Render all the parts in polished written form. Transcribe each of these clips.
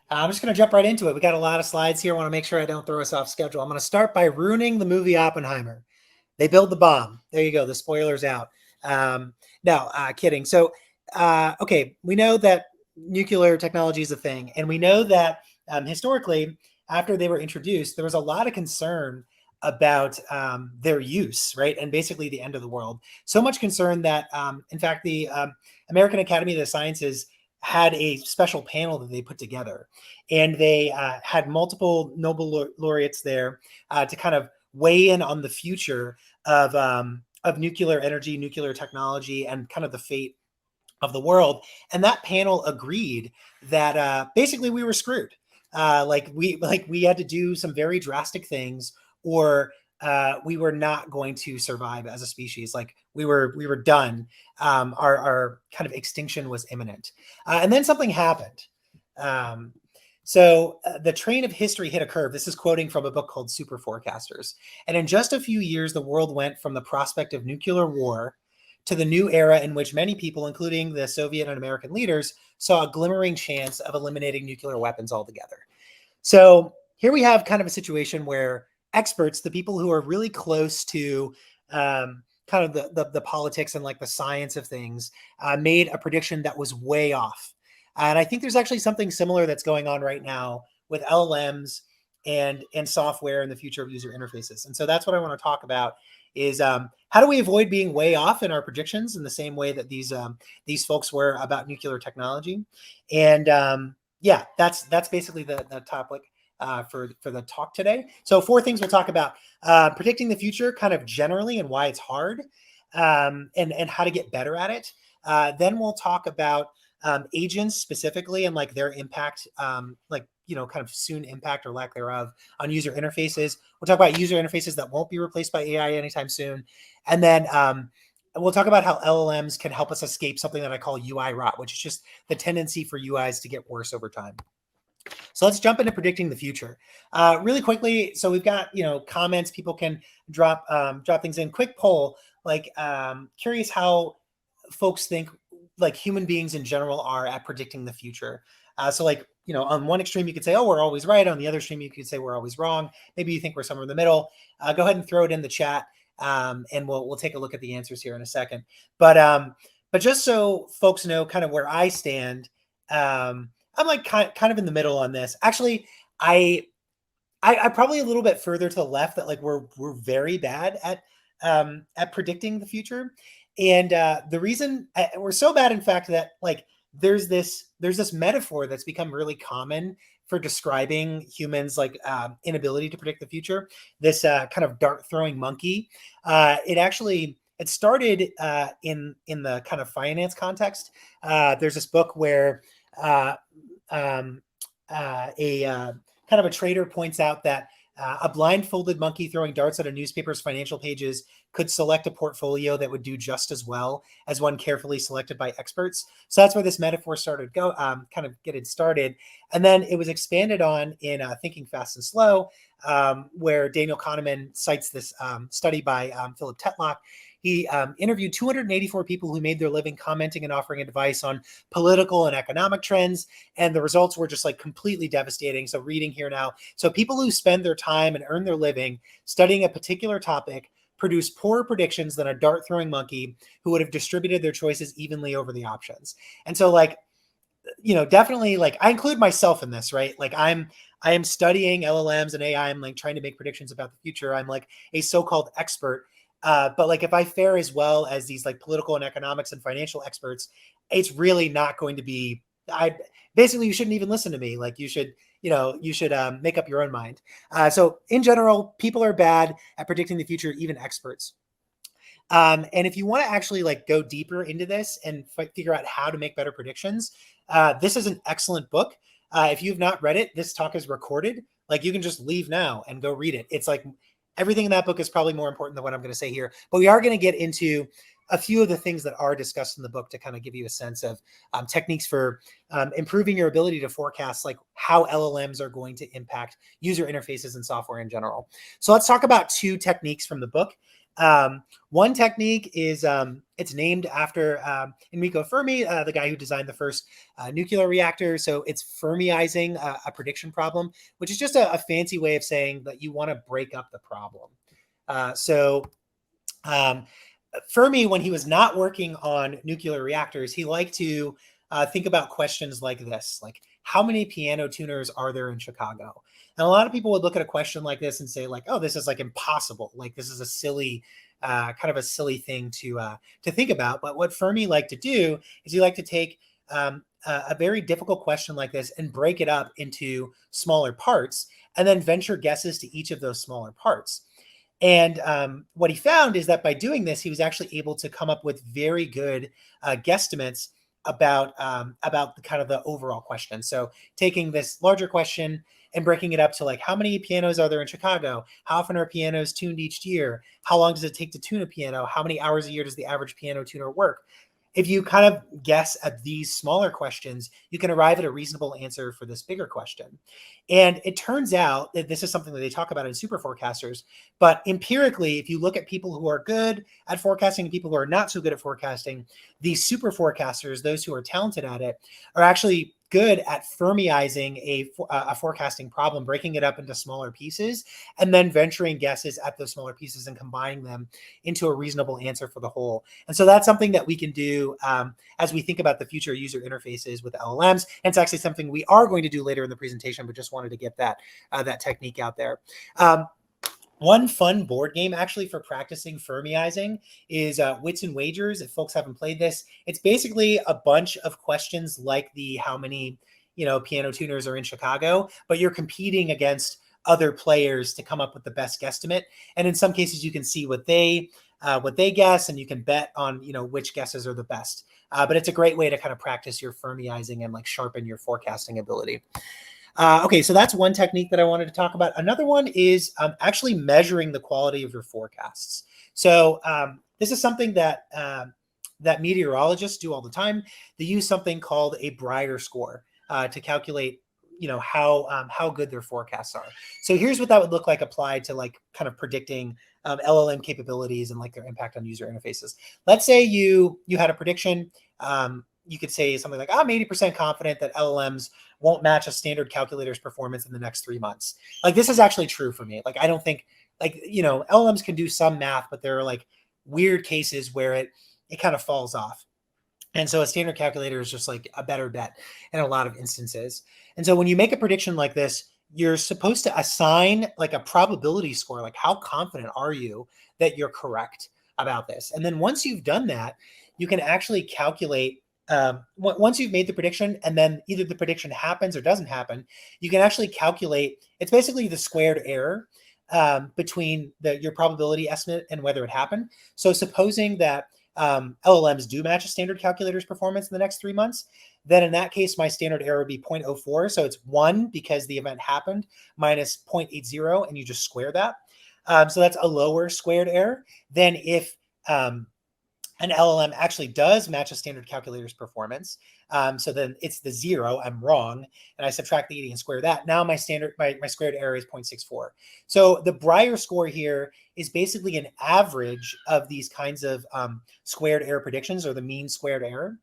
I'm just going to jump right into it. We got a lot of slides here. I want to make sure I don't throw us off schedule. I'm going to start by ruining the movie Oppenheimer. They build the bomb. There you go. The spoiler's out. No, kidding. So, okay, we know that nuclear technology is a thing, and we know that historically, after they were introduced, there was a lot of concern about their use, right? And basically the end of the world. So much concern that, in fact, the American Academy of the Sciences had a special panel that they put together, and they had multiple Nobel laureates there to kind of weigh in on the future of nuclear energy, nuclear technology, and kind of the fate of the world. And that panel agreed that basically we were screwed. We had to do some very drastic things, or we were not going to survive as a species. Like we were done. Our kind of extinction was imminent, and then something happened. Um, the train of history hit a curve. This is quoting from a book called Super Forecasters. And in just a few years, the world went from the prospect of nuclear war to the new era in which many people, including the Soviet and American leaders, saw a glimmering chance of eliminating nuclear weapons altogether. So here we have kind of a situation where experts, the people who are really close to kind of the politics and like the science of things, made a prediction that was way off. And I think there's actually something similar that's going on right now with LLMs and software and the future of user interfaces. And so that's what I want to talk about is how do we avoid being way off in our predictions in the same way that these folks were about nuclear technology. And yeah, that's basically the topic for the talk today. So 4 things we'll talk about: predicting the future, kind of generally, and why it's hard, and how to get better at it. Then we'll talk about agents specifically and like their impact, kind of soon impact or lack thereof on user interfaces. We'll talk about user interfaces that won't be replaced by AI anytime soon, and then we'll talk about how LLMs can help us escape something that I call UI rot, which is just the tendency for UIs to get worse over time. So let's jump into predicting the future really quickly. So we've got comments. People can drop things in. Quick poll. Curious how folks think like human beings in general are at predicting the future. On one extreme you could say, oh, we're always right. On the other extreme you could say we're always wrong. Maybe you think we're somewhere in the middle. Go ahead and throw it in the chat, and we'll take a look at the answers here in a second. But just so folks know kind of where I stand. I'm like kind of in the middle on this. Actually, I probably a little bit further to the left that like we're very bad at predicting the future. And the reason we're so bad, in fact, that like there's this metaphor that's become really common for describing humans like inability to predict the future. This kind of dart throwing monkey. It started in the kind of finance context. There's this book where kind of a trader points out that a blindfolded monkey throwing darts at a newspaper's financial pages could select a portfolio that would do just as well as one carefully selected by experts. So that's where this metaphor started kind of getting started. And then it was expanded on in Thinking Fast and Slow, where Daniel Kahneman cites this study by Philip Tetlock. He interviewed 284 people who made their living commenting and offering advice on political and economic trends. And the results were just like completely devastating. So reading here now. So people who spend their time and earn their living studying a particular topic produce poorer predictions than a dart throwing monkey who would have distributed their choices evenly over the options. And so definitely like I include myself in this, right? Like I am studying LLMs and AI. I'm like trying to make predictions about the future. I'm like a so-called expert. But like if I fare as well as these like political and economics and financial experts, it's really not going to be. You shouldn't even listen to me. Like you should make up your own mind. So in general, people are bad at predicting the future, even experts. And if you want to actually like go deeper into this and figure out how to make better predictions, this is an excellent book. If you've not read it, this talk is recorded. Like you can just leave now and go read it. It's like everything in that book is probably more important than what I'm going to say here, but we are going to get into a few of the things that are discussed in the book to kind of give you a sense of techniques for improving your ability to forecast like how LLMs are going to impact user interfaces and software in general. So let's talk about 2 techniques from the book. One technique is it's named after Enrico Fermi, the guy who designed the first nuclear reactor. So it's Fermiizing a prediction problem, which is just a fancy way of saying that you want to break up the problem. Um, Fermi, when he was not working on nuclear reactors, he liked to think about questions like this, like how many piano tuners are there in Chicago? And a lot of people would look at a question like this and say like, oh, this is like impossible. Like this is a silly, kind of a silly thing to think about. But what Fermi liked to do is he liked to take a very difficult question like this and break it up into smaller parts and then venture guesses to each of those smaller parts. And what he found is that by doing this, he was actually able to come up with very good guesstimates about the kind of the overall question. So taking this larger question and breaking it up to like, how many pianos are there in Chicago? How often are pianos tuned each year? How long does it take to tune a piano? How many hours a year does the average piano tuner work? If you kind of guess at these smaller questions, you can arrive at a reasonable answer for this bigger question. And it turns out that this is something that they talk about in super forecasters. But empirically, if you look at people who are good at forecasting and people who are not so good at forecasting, these super forecasters, those who are talented at it, are actually good at Fermiizing a forecasting problem, breaking it up into smaller pieces, and then venturing guesses at those smaller pieces and combining them into a reasonable answer for the whole. And so that's something that we can do as we think about the future user interfaces with LLMs. And it's actually something we are going to do later in the presentation, but just wanted to get that technique out there. One fun board game actually for practicing Fermiizing is Wits and Wagers. If folks haven't played this, it's basically a bunch of questions like the how many piano tuners are in Chicago, but you're competing against other players to come up with the best guesstimate. And in some cases, you can see what they guess, and you can bet on which guesses are the best. But it's a great way to kind of practice your Fermiizing and like sharpen your forecasting ability. Okay, so that's one technique that I wanted to talk about. Another one is actually measuring the quality of your forecasts. So this is something that that meteorologists do all the time. They use something called a Breyer score to calculate, how good their forecasts are. So here's what that would look like applied to like kind of predicting LLM capabilities and like their impact on user interfaces. Let's say you had a prediction. You could say something like, I'm 80% confident that LLMs won't match a standard calculator's performance in the next 3 months. Like this is actually true for me. Like I don't think LLMs can do some math, but there are like weird cases where it kind of falls off. And so a standard calculator is just like a better bet in a lot of instances. And so when you make a prediction like this, you're supposed to assign like a probability score, like how confident are you that you're correct about this? And then once you've done that, you can actually calculate once you've made the prediction and then either the prediction happens or doesn't happen, you can actually calculate, it's basically the squared error between your probability estimate and whether it happened. So supposing that LLMs do match a standard calculator's performance in the next 3 months, then in that case, my standard error would be 0.04. So it's 1 because the event happened minus 0.80, and you just square that. So that's a lower squared error than if an LLM actually does match a standard calculator's performance. So then it's the 0, I'm wrong, and I subtract the 80 and square that. Now my squared error is 0.64. So the Breyer score here is basically an average of these kinds of squared error predictions, or the mean squared error.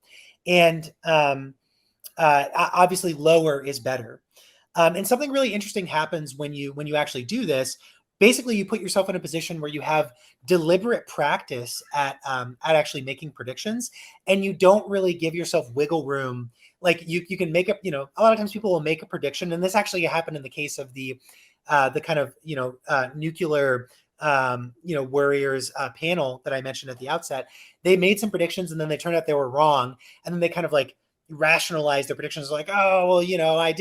And obviously lower is better. And something really interesting happens when you actually do this. Basically, you put yourself in a position where you have deliberate practice at actually making predictions, and you don't really give yourself wiggle room. Like you can make up, a lot of times people will make a prediction, and this actually happened in the case of the kind of nuclear warriors panel that I mentioned at the outset. They made some predictions, and then they turned out they were wrong, and then they kind of like rationalize their predictions like, oh, well, I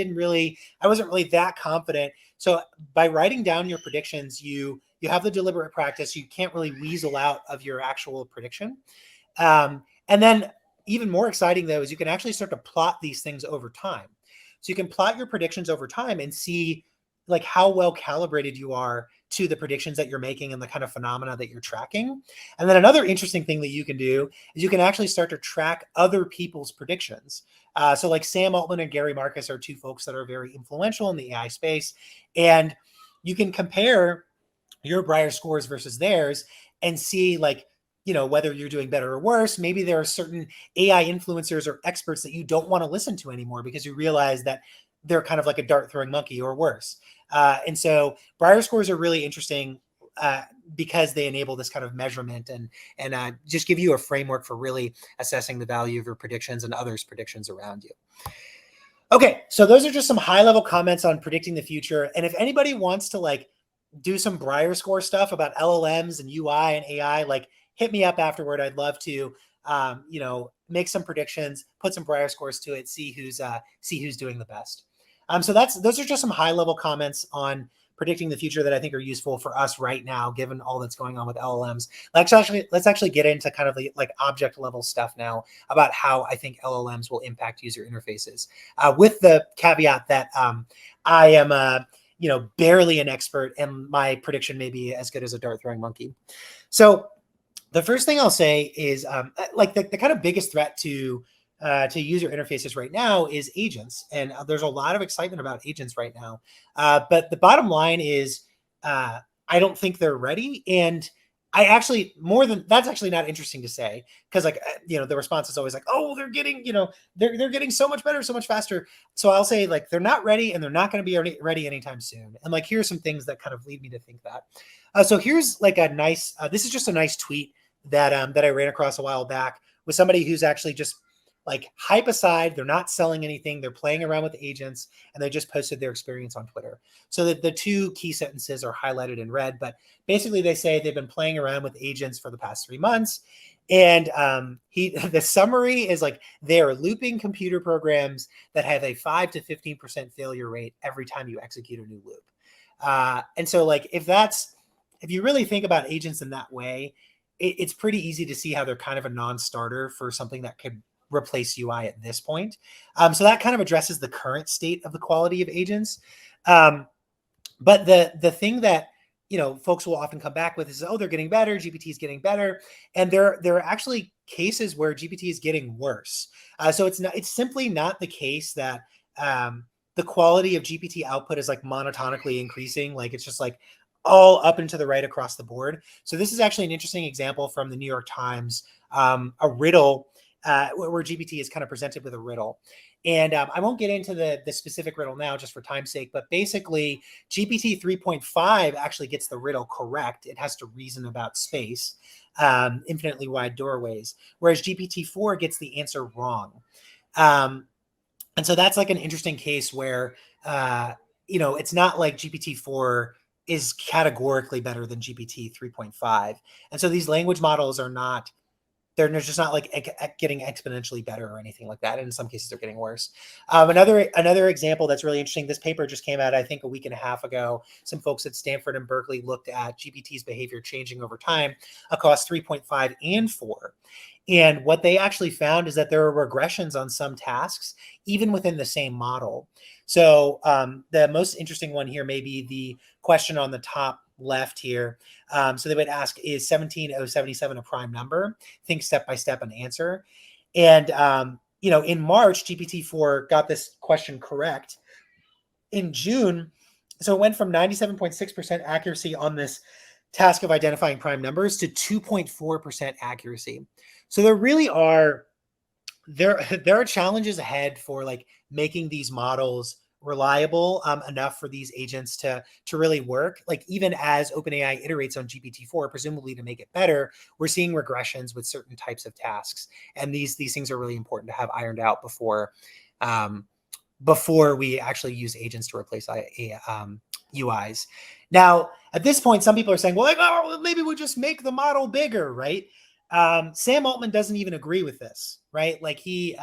wasn't really that confident. So by writing down your predictions, you have the deliberate practice. You can't really weasel out of your actual prediction. And then even more exciting, though, is you can actually start to plot these things over time. So you can plot your predictions over time and see like how well calibrated you are to the predictions that you're making and the kind of phenomena that you're tracking. And then another interesting thing that you can do is you can actually start to track other people's predictions. So like Sam Altman and Gary Marcus are two folks that are very influential in the AI space. And you can compare your Breyer scores versus theirs and see like, whether you're doing better or worse. Maybe there are certain AI influencers or experts that you don't want to listen to anymore because you realize that they're kind of like a dart throwing monkey or worse. And so Briar scores are really interesting because they enable this kind of measurement and just give you a framework for really assessing the value of your predictions and others' predictions around you. Okay, so those are just some high level comments on predicting the future. And if anybody wants to like do some Briar score stuff about LLMs and UI and AI, like hit me up afterward. I'd love to, make some predictions, put some Briar scores to it, see who's doing the best. So those are just some high level comments on predicting the future that I think are useful for us right now, given all that's going on with LLMs. Let's actually get into kind of like object level stuff now about how I think LLMs will impact user interfaces, with the caveat that I am barely an expert, and my prediction may be as good as a dart throwing monkey. So the first thing I'll say is like the kind of biggest threat to user interfaces right now is agents. And there's a lot of excitement about agents right now. But the bottom line is I don't think they're ready. And I actually, that's actually not interesting to say, because like, the response is always like, oh, they're getting, they're getting so much better, so much faster. So I'll say like, they're not ready and they're not going to be ready anytime soon. And like, here's some things that kind of lead me to think that. So here's like a nice, this is just a nice tweet that I ran across a while back with somebody who's actually just like, hype aside, they're not selling anything. They're playing around with agents, and they just posted their experience on Twitter. So the two key sentences are highlighted in red, but basically they say they've been playing around with agents for the past 3 months. And the summary is like, they are looping computer programs that have a 5 to 15% failure rate every time you execute a new loop. And so like, if you really think about agents in that way, it's pretty easy to see how they're kind of a non-starter for something that could replace UI at this point. So that kind of addresses the current state of the quality of agents. But the thing that folks will often come back with is, oh, they're getting better, GPT is getting better, and there are actually cases where GPT is getting worse. So it's simply not the case that the quality of GPT output is like monotonically increasing, like it's just like all up and to the right across the board. So this is actually an interesting example from the New York Times, a riddle where GPT is kind of presented with a riddle. And I won't get into the specific riddle now just for time's sake, but basically GPT 3.5 actually gets the riddle correct. It has to reason about space, infinitely wide doorways, whereas GPT-4 gets the answer wrong. And so that's like an interesting case where, it's not like GPT-4 is categorically better than GPT 3.5. And so these language models are not, they're just not like getting exponentially better or anything like that. And in some cases, they're getting worse. Another example that's really interesting. This paper just came out, I think, a week and a half ago. Some folks at Stanford and Berkeley looked at GPT's behavior changing over time across 3.5 and 4. And what they actually found is that there are regressions on some tasks, even within the same model. So the most interesting one here may be the question on the top left here. So they would ask, is 17077 a prime number? Think step by step and answer. And, in March, GPT-4 got this question correct. In June, so it went from 97.6% accuracy on this task of identifying prime numbers to 2.4% accuracy. So there are challenges ahead for like making these models reliable enough for these agents to really work. Like, even as OpenAI iterates on GPT-4, presumably to make it better, we're seeing regressions with certain types of tasks, and these things are really important to have ironed out before we actually use agents to replace UIs. Now, at this point, some people are saying, well, like, oh, maybe we'll just make the model bigger, right? Sam Altman doesn't even agree with this, right? Like, he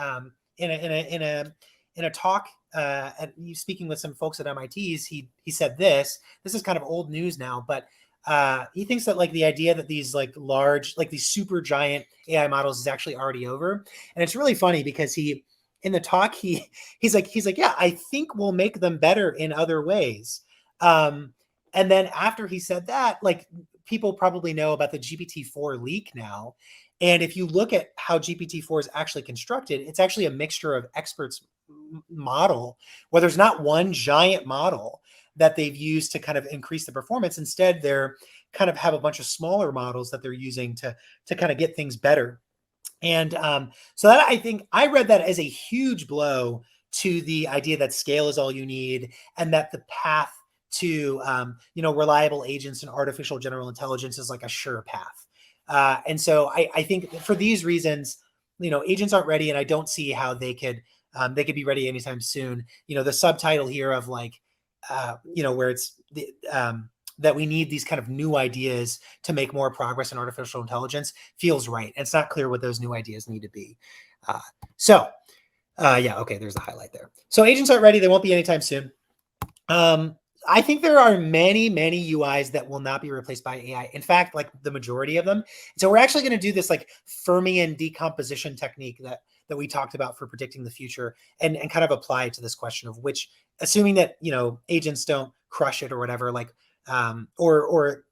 in a talk, speaking with some folks at MIT's, he said this is kind of old news now, but he thinks that like the idea that these like large, like these super giant AI models is actually already over. And it's really funny because in the talk, he's like, yeah, I think we'll make them better in other ways. And then after he said that, like, people probably know about the GPT-4 leak now. And if you look at how GPT-4 is actually constructed, it's actually a mixture of experts model, where there's not one giant model that they've used to kind of increase the performance. Instead, they're kind of have a bunch of smaller models that they're using to kind of get things better. And so that, I think I read that as a huge blow to the idea that scale is all you need, and that the path to reliable agents and artificial general intelligence is like a sure path. And so I think for these reasons, agents aren't ready, and I don't see how they could be ready anytime soon. The subtitle here of like, where it's the that we need these kind of new ideas to make more progress in artificial intelligence feels right. It's not clear what those new ideas need to be. Yeah, okay, there's the highlight there. So agents aren't ready. They won't be anytime soon. I think there are many, many UIs that will not be replaced by AI. In fact, like the majority of them. So we're actually going to do this like Fermian decomposition technique that we talked about for predicting the future, and kind of apply it to this question of which, assuming that, agents don't crush it or whatever, like, or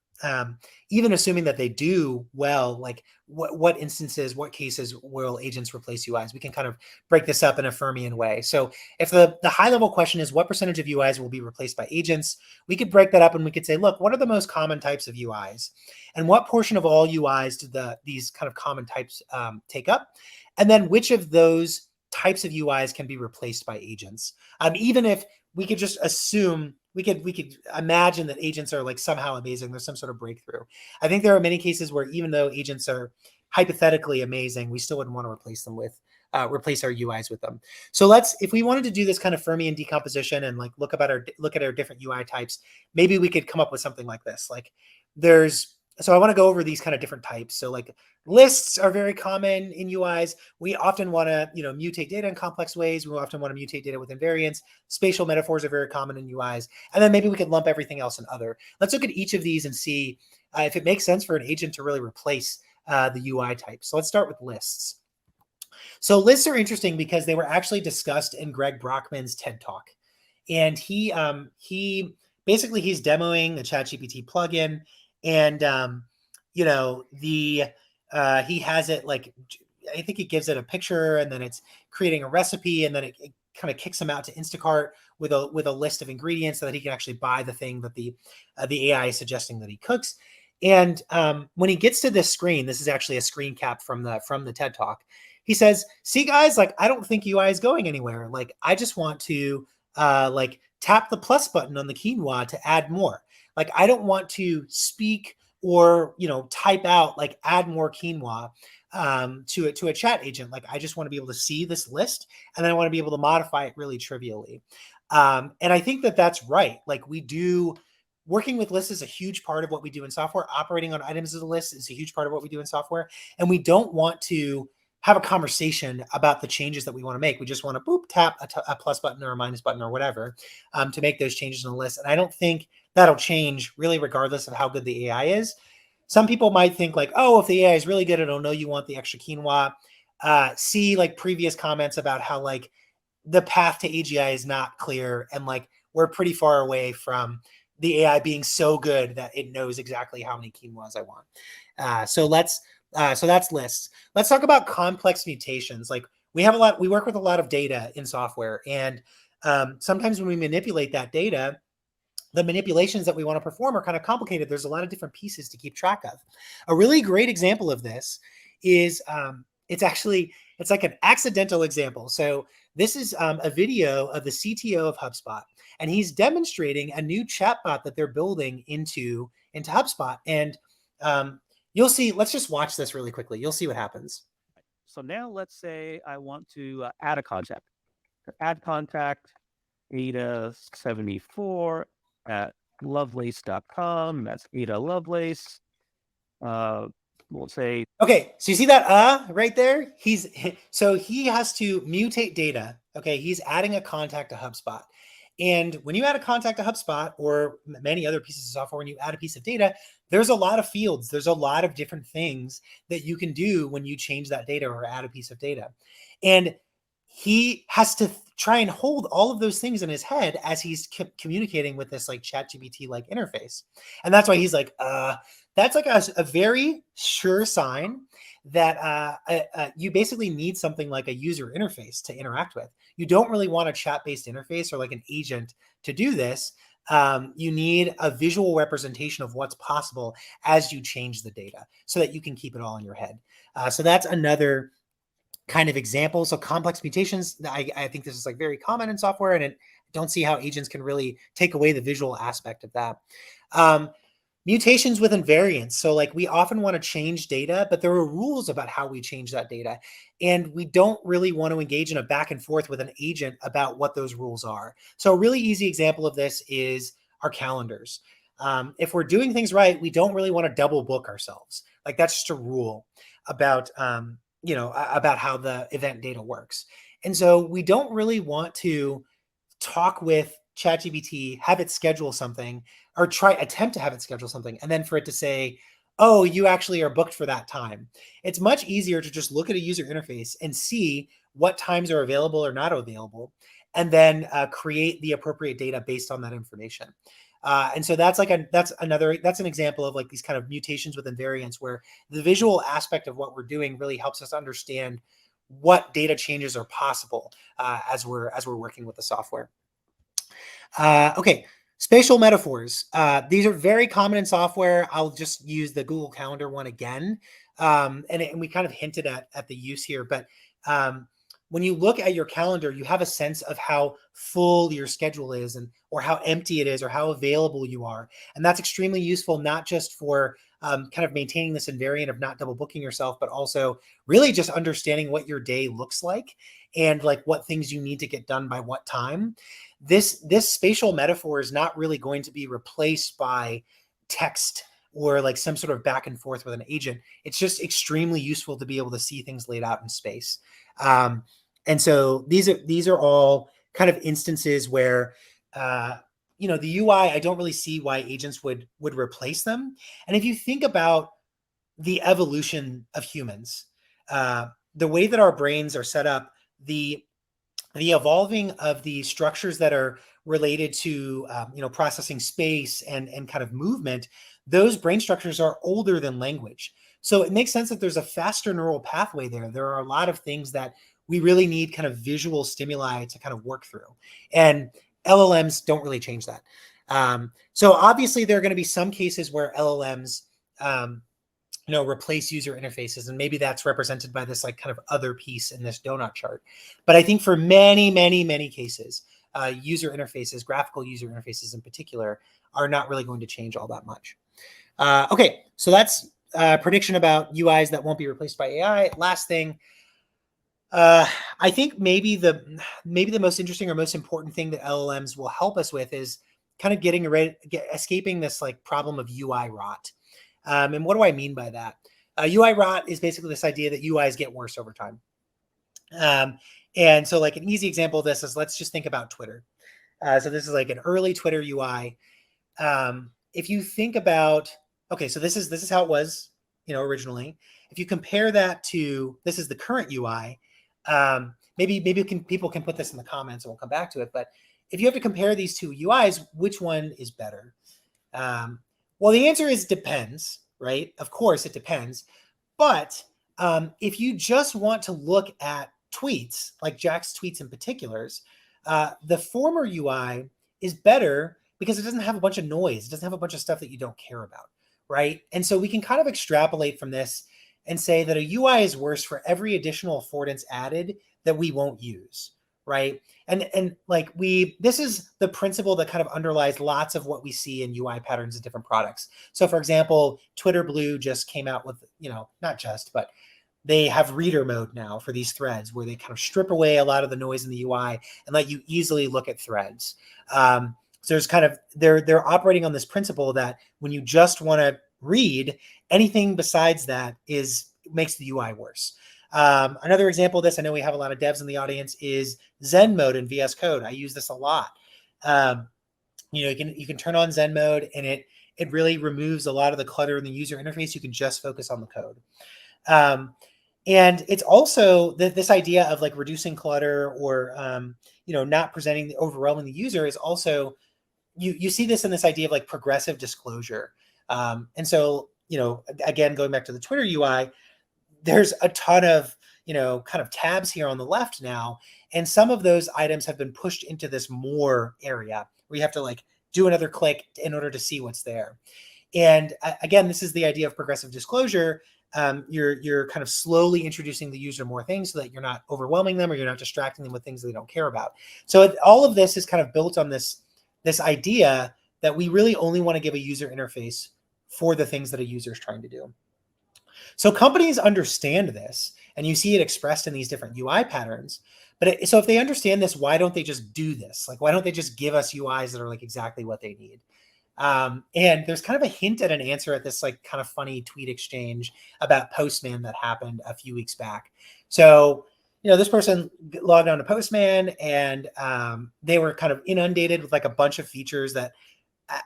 even assuming that they do well, like what instances, what cases will agents replace UIs? We can kind of break this up in a Fermian way. So if the high level question is what percentage of UIs will be replaced by agents, we could break that up and we could say, look, what are the most common types of UIs? And what portion of all UIs do these kind of common types take up? And then which of those types of UIs can be replaced by agents? Even if we could just assume, we could imagine that agents are like somehow amazing, there's some sort of breakthrough. I think there are many cases where even though agents are hypothetically amazing, we still wouldn't want to replace our UIs with them. So if we wanted to do this kind of Fermian decomposition and like look at our different UI types, maybe we could come up with something like this. Like so I want to go over these kind of different types. So like lists are very common in UIs. We often want to, mutate data in complex ways. We often want to mutate data with invariants. Spatial metaphors are very common in UIs. And then maybe we could lump everything else in other. Let's look at each of these and see if it makes sense for an agent to really replace the UI type. So let's start with lists. So lists are interesting because they were actually discussed in Greg Brockman's TED Talk. And he basically, he's demoing the ChatGPT plugin. And, he has it like, I think it gives it a picture, and then it's creating a recipe, and then it kind of kicks him out to Instacart with a list of ingredients so that he can actually buy the thing that the AI is suggesting that he cooks. And when he gets to this screen, this is actually a screen cap from the TED Talk. He says, "See, guys, like I don't think UI is going anywhere. Like I just want to like tap the plus button on the quinoa to add more. Like I don't want to speak or type out like add more quinoa to a chat agent. Like I just want to be able to see this list, and then I want to be able to modify it really trivially." And I think that that's right. Like working with lists is a huge part of what we do in software. Operating on items as a list is a huge part of what we do in software. And we don't want to have a conversation about the changes that we want to make. We just want to tap a plus button or a minus button or whatever to make those changes in the list. And I don't think that'll change really regardless of how good the AI is. Some people might think like, oh, if the AI is really good, it'll know you want the extra quinoa. See like previous comments about how like the path to AGI is not clear, and like we're pretty far away from the AI being so good that it knows exactly how many quinoas I want. So that's lists. Let's talk about complex mutations. Like we work with a lot of data in software, and sometimes when we manipulate that data, the manipulations that we want to perform are kind of complicated. There's a lot of different pieces to keep track of. A really great example of this is it's like an accidental example. So this is a video of the CTO of HubSpot, and he's demonstrating a new chatbot that they're building into HubSpot. And you'll see, let's just watch this really quickly. You'll see what happens. So now let's say I want to add a contact. Add contact, Ada74 at lovelace.com. That's Ada Lovelace. We'll say. Okay, so you see that right there? So he has to mutate data. Okay, he's adding a contact to HubSpot. And when you add a contact to HubSpot or many other pieces of software, when you add a piece of data, there's a lot of fields. There's a lot of different things that you can do when you change that data or add a piece of data. And he has to try and hold all of those things in his head as he's communicating with this like ChatGPT like interface. And that's why he's like, that's like a very sure sign that you basically need something like a user interface to interact with. You don't really want a chat-based interface or like an agent to do this. you need a visual representation of what's possible as you change the data so that you can keep it all in your head. So that's another kind of example. So complex mutations, I think this is like very common in software, and I don't see how agents can really take away the visual aspect of that. Mutations with invariance. So like we often want to change data, but there are rules about how we change that data. And we don't really want to engage in a back and forth with an agent about what those rules are. So a really easy example of this is our calendars. If we're doing things right, we don't really want to double book ourselves. Like that's just a rule about, about how the event data works. And so we don't really want to talk with ChatGPT, have it schedule something, or attempt to have it schedule something, and then for it to say, oh, you actually are booked for that time. It's much easier to just look at a user interface and see what times are available or not available, and then create the appropriate data based on that information. And so that's an example of like these kind of mutations with invariance, where the visual aspect of what we're doing really helps us understand what data changes are possible as we're working with the software. Okay, spatial metaphors. These are very common in software. I'll just use the Google Calendar one again. And we kind of hinted at the use here, but when you look at your calendar, you have a sense of how full your schedule is, or how empty it is, or how available you are. And that's extremely useful, not just for kind of maintaining this invariant of not double booking yourself, but also really just understanding what your day looks like and like what things you need to get done by what time. This spatial metaphor is not really going to be replaced by text or like some sort of back and forth with an agent. It's just extremely useful to be able to see things laid out in space. And so these are all kind of instances where the UI, I don't really see why agents would replace them. And if you think about the evolution of humans, the way that our brains are set up, the evolving of the structures that are related to processing space and kind of movement, those brain structures are older than language. So it makes sense that there's a faster neural pathway there. There are a lot of things that we really need kind of visual stimuli to kind of work through. And LLMs don't really change that. So obviously there are going to be some cases where LLMs replace user interfaces, and maybe that's represented by this like kind of other piece in this donut chart. But I think for many, many, many cases, user interfaces, graphical user interfaces in particular, are not really going to change all that much. Okay, so that's prediction about UIs that won't be replaced by AI. Last thing, I think maybe the most interesting or most important thing that LLMs will help us with is kind of escaping this like problem of UI rot. And what do I mean by that? UI rot is basically this idea that UIs get worse over time. And so like an easy example of this is, let's just think about Twitter. So this is like an early Twitter UI. If you think about, okay, so this is how it was, originally. If you compare that to, this is the current UI. Maybe people can put this in the comments and we'll come back to it. But if you have to compare these two UIs, which one is better? Well, the answer is depends, right? Of course, it depends. But if you just want to look at tweets, like Jack's tweets in particulars, the former UI is better because it doesn't have a bunch of noise. It doesn't have a bunch of stuff that you don't care about, right? And so we can kind of extrapolate from this and say that a UI is worse for every additional affordance added that we won't use, right? And like this is the principle that kind of underlies lots of what we see in UI patterns in different products. So for example, Twitter Blue just came out with, not just, but they have reader mode now for these threads, where they kind of strip away a lot of the noise in the UI and let you easily look at threads. So there's kind of, they're operating on this principle that when you just want to read, anything besides that makes the UI worse. Another example of this, I know we have a lot of devs in the audience, is Zen mode in VS Code. I use this a lot. You can turn on Zen mode, and it really removes a lot of the clutter in the user interface. You can just focus on the code. And it's also this idea of like reducing clutter or not overwhelming the user is also, you see this in this idea of like progressive disclosure. And so again, going back to the Twitter UI, there's a ton of, kind of tabs here on the left now. And some of those items have been pushed into this more area where you have to like do another click in order to see what's there. And again, this is the idea of progressive disclosure. You're kind of slowly introducing the user more things so that you're not overwhelming them or you're not distracting them with things they don't care about. So all of this is kind of built on this idea that we really only want to give a user interface for the things that a user is trying to do. So companies understand this, and you see it expressed in these different UI patterns. But so if they understand this, why don't they just do this? Like, why don't they just give us UIs that are like exactly what they need? And there's kind of a hint at an answer at this like kind of funny tweet exchange about Postman that happened a few weeks back. So, this person logged on to Postman, and they were kind of inundated with like a bunch of features that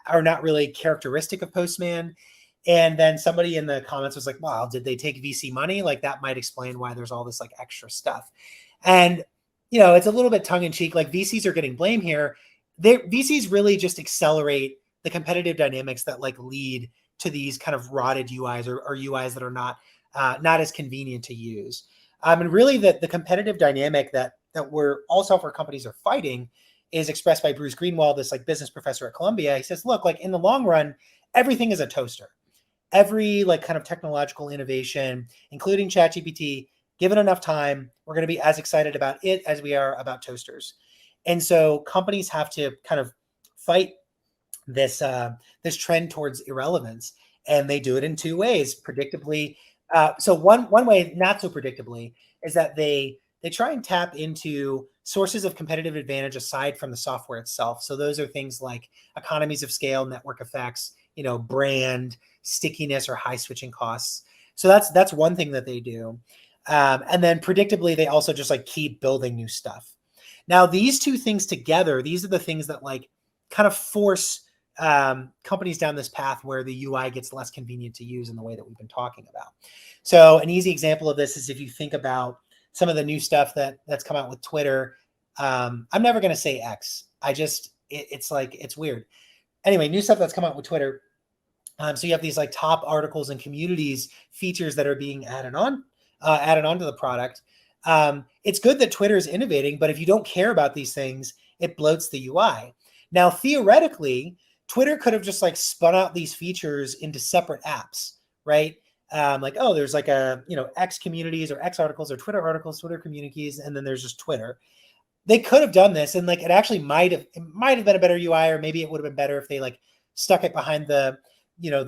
are not really characteristic of Postman. And then somebody in the comments was like, wow, did they take VC money? Like that might explain why there's all this like extra stuff. And, it's a little bit tongue in cheek. Like VCs are getting blame here. VCs really just accelerate the competitive dynamics that like lead to these kind of rotted UIs or UIs that are not as convenient to use. And really the competitive dynamic that all software companies are fighting is expressed by Bruce Greenwald, this like business professor at Columbia. He says, look, like in the long run, everything is a toaster. Every like kind of technological innovation, including ChatGPT, given enough time, we're going to be as excited about it as we are about toasters. And so companies have to kind of fight this trend towards irrelevance, and they do it in two ways. Predictably, so one way, not so predictably, is that they try and tap into sources of competitive advantage aside from the software itself. So those are things like economies of scale, network effects, brand, stickiness, or high switching costs. So that's one thing that they do. And then predictably, they also just like keep building new stuff. Now, these two things together, these are the things that like kind of force companies down this path where the UI gets less convenient to use in the way that we've been talking about. So an easy example of this is if you think about some of the new stuff that's come out with Twitter. I'm never going to say X. It's weird. Anyway, new stuff that's come out with Twitter. So you have these like top articles and communities features that are being added on to the product. It's good that Twitter is innovating, but if you don't care about these things, it bloats the UI. Now, theoretically, Twitter could have just like spun out these features into separate apps, right? Like, oh, there's like X communities or X articles or Twitter articles, Twitter communities, and then there's just Twitter. They could have done this, and like it actually might have been a better UI, or maybe it would have been better if they like stuck it behind the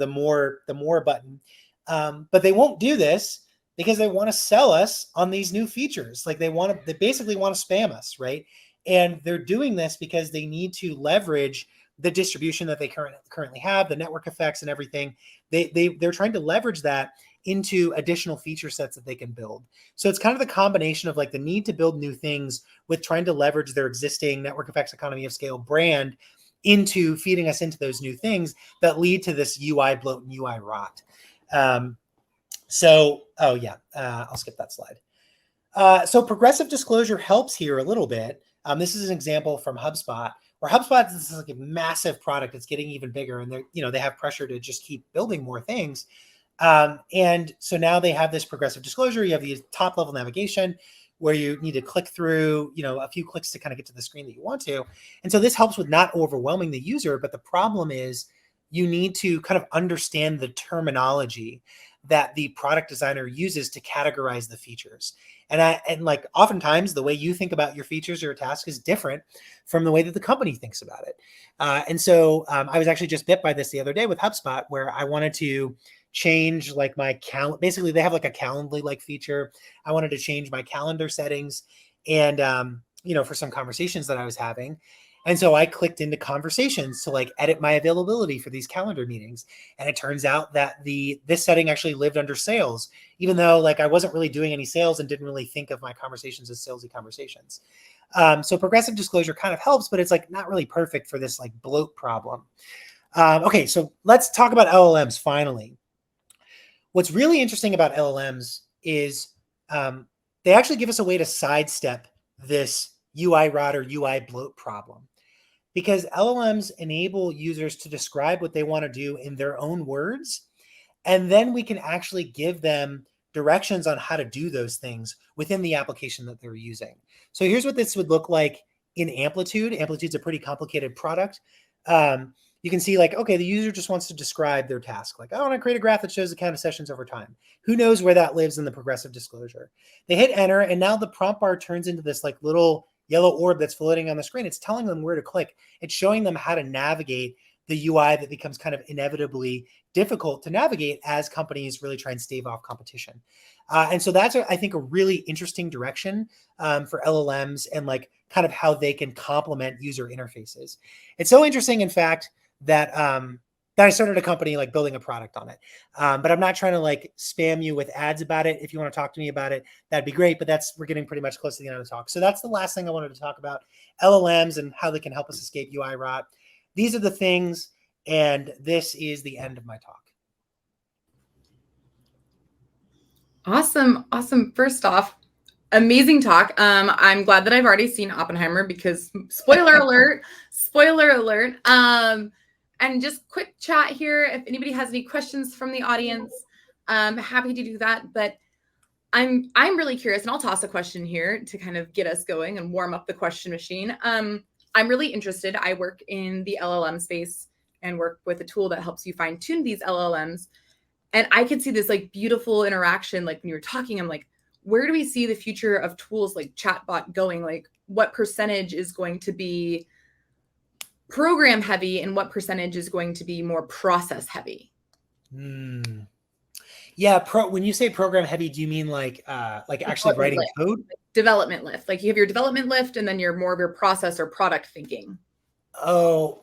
more button. But they won't do this because they want to sell us on these new features. Like they basically want to spam us, right? And they're doing this because they need to leverage the distribution that they currently have, the network effects and everything. They're trying to leverage that into additional feature sets that they can build. So it's kind of the combination of like the need to build new things with trying to leverage their existing network effects, economy of scale brand into feeding us into those new things that lead to this UI bloat and UI rot. I'll skip that slide. So progressive disclosure helps here a little bit. This is an example from HubSpot, where HubSpot is like a massive product. It's getting even bigger, and they have pressure to just keep building more things. And so now they have this progressive disclosure. You have the top level navigation where you need to click through, a few clicks to kind of get to the screen that you want to. And so this helps with not overwhelming the user. But the problem is you need to kind of understand the terminology that the product designer uses to categorize the features. And like oftentimes the way you think about your features or your task is different from the way that the company thinks about it. And so I was actually just bit by this the other day with HubSpot, where I wanted to change like my calendar. Basically, they have like a Calendly like feature. I wanted to change my calendar settings and, for some conversations that I was having. And so I clicked into conversations to like edit my availability for these calendar meetings. And it turns out that this setting actually lived under sales, even though like I wasn't really doing any sales and didn't really think of my conversations as salesy conversations. So progressive disclosure kind of helps, but it's like not really perfect for this like bloat problem. Okay, so let's talk about LLMs finally. What's really interesting about LLMs is they actually give us a way to sidestep this UI rot or UI bloat problem, because LLMs enable users to describe what they want to do in their own words, and then we can actually give them directions on how to do those things within the application that they're using. So here's what this would look like in Amplitude. Amplitude's a pretty complicated product. You can see like, okay, the user just wants to describe their task. Like, I want to create a graph that shows the count of sessions over time. Who knows where that lives in the progressive disclosure? They hit enter, and now the prompt bar turns into this like little yellow orb that's floating on the screen. It's telling them where to click. It's showing them how to navigate the UI that becomes kind of inevitably difficult to navigate as companies really try and stave off competition. And so that's, I think, a really interesting direction for LLMs and like kind of how they can complement user interfaces. It's so interesting, in fact, that that I started a company like building a product on it. But I'm not trying to like spam you with ads about it. If you want to talk to me about it, that'd be great. But we're getting pretty much close to the end of the talk. So that's the last thing I wanted to talk about, LLMs and how they can help us escape UI rot. These are the things, and this is the end of my talk. Awesome. Awesome. First off, amazing talk. I'm glad that I've already seen Oppenheimer because spoiler alert, spoiler alert. And just quick chat here. If anybody has any questions from the audience, I'm happy to do that. But I'm really curious, and I'll toss a question here to kind of get us going and warm up the question machine. I'm really interested. I work in the LLM space and work with a tool that helps you fine tune these LLMs. And I could see this like beautiful interaction. Like when you were talking, I'm like, where do we see the future of tools like chatbot going? Like what percentage is going to be program heavy and what percentage is going to be more process heavy? Yeah. When you say program heavy, do you mean like actually writing code? Development lift. Like you have your development lift and then you're more of your process or product thinking. Oh,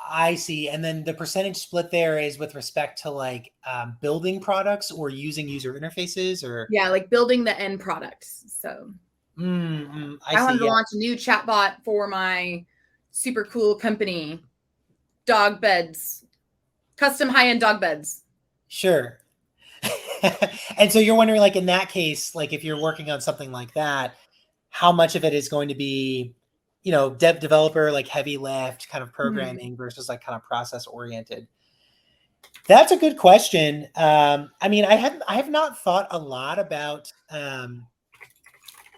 I see. And then the percentage split there is with respect to like building products or using user interfaces, or yeah, like building the end products. So I wanted to launch a new chatbot for my super cool company, dog beds, custom high-end dog beds. Sure. And so you're wondering, like in that case, like if you're working on something like that, how much of it is going to be, you know, developer, like heavy lift kind of programming versus like kind of process oriented? That's a good question. I mean, I have not thought a lot about, I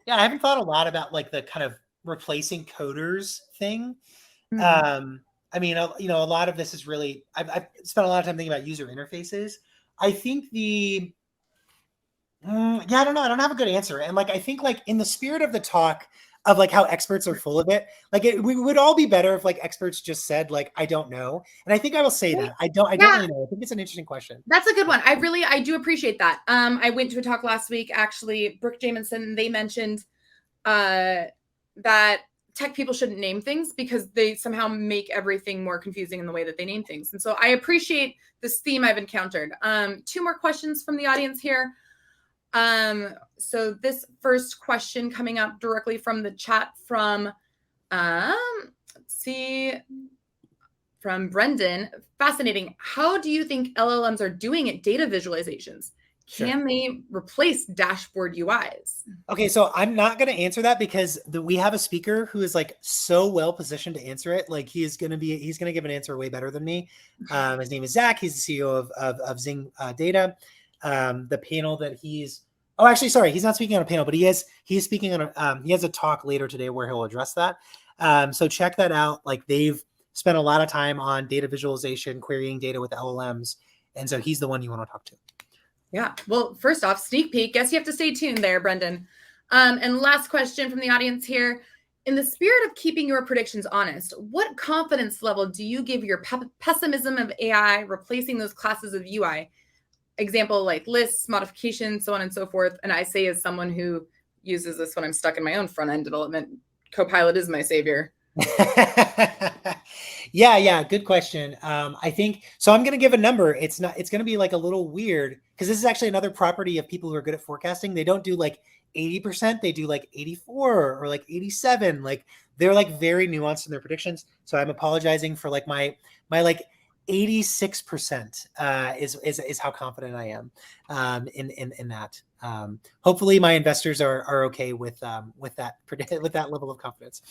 haven't thought a lot about like the kind of replacing coders thing. I mean, you know, a lot of this is really, I've spent a lot of time thinking about user interfaces. I think I don't know. I don't have a good answer. And like, I think like in the spirit of the talk of like how experts are full of it, like we would all be better if like experts just said like, I don't know. And I think I will say that. I don't really know. I think it's an interesting question. That's a good one. I do appreciate that. I went to a talk last week, actually, Brooke Jamison, they mentioned that tech people shouldn't name things because they somehow make everything more confusing in the way that they name things. And so I appreciate this theme I've encountered. 2 more questions from the audience here. So this first question coming up directly from the chat from, let's see, from Brendan. Fascinating. How do you think LLMs are doing at data visualizations? Can they replace dashboard UIs? Okay, so I'm not going to answer that because we have a speaker who is like so well positioned to answer it. Like he's going to give an answer way better than me. His name is Zach. He's the CEO of Zing Data. The panel that he's not speaking on a panel, but he's speaking on he has a talk later today where he'll address that. So check that out. Like they've spent a lot of time on data visualization, querying data with LLMs, and so he's the one you want to talk to. Yeah. Well, first off, sneak peek. Guess you have to stay tuned there, Brendan. And last question from the audience here. In the spirit of keeping your predictions honest, what confidence level do you give your pessimism of AI replacing those classes of UI? Example, like lists, modifications, so on and so forth. And I say as someone who uses this when I'm stuck in my own front-end development, Copilot is my savior. Yeah, good question. I think so. I'm going to give a number. It's going to be like a little weird because this is actually another property of people who are good at forecasting. They don't do like 80%. They do like 84 or like 87. Like they're like very nuanced in their predictions. So I'm apologizing for like my like 86% is how confident I am in that. Hopefully my investors are okay with that level of confidence.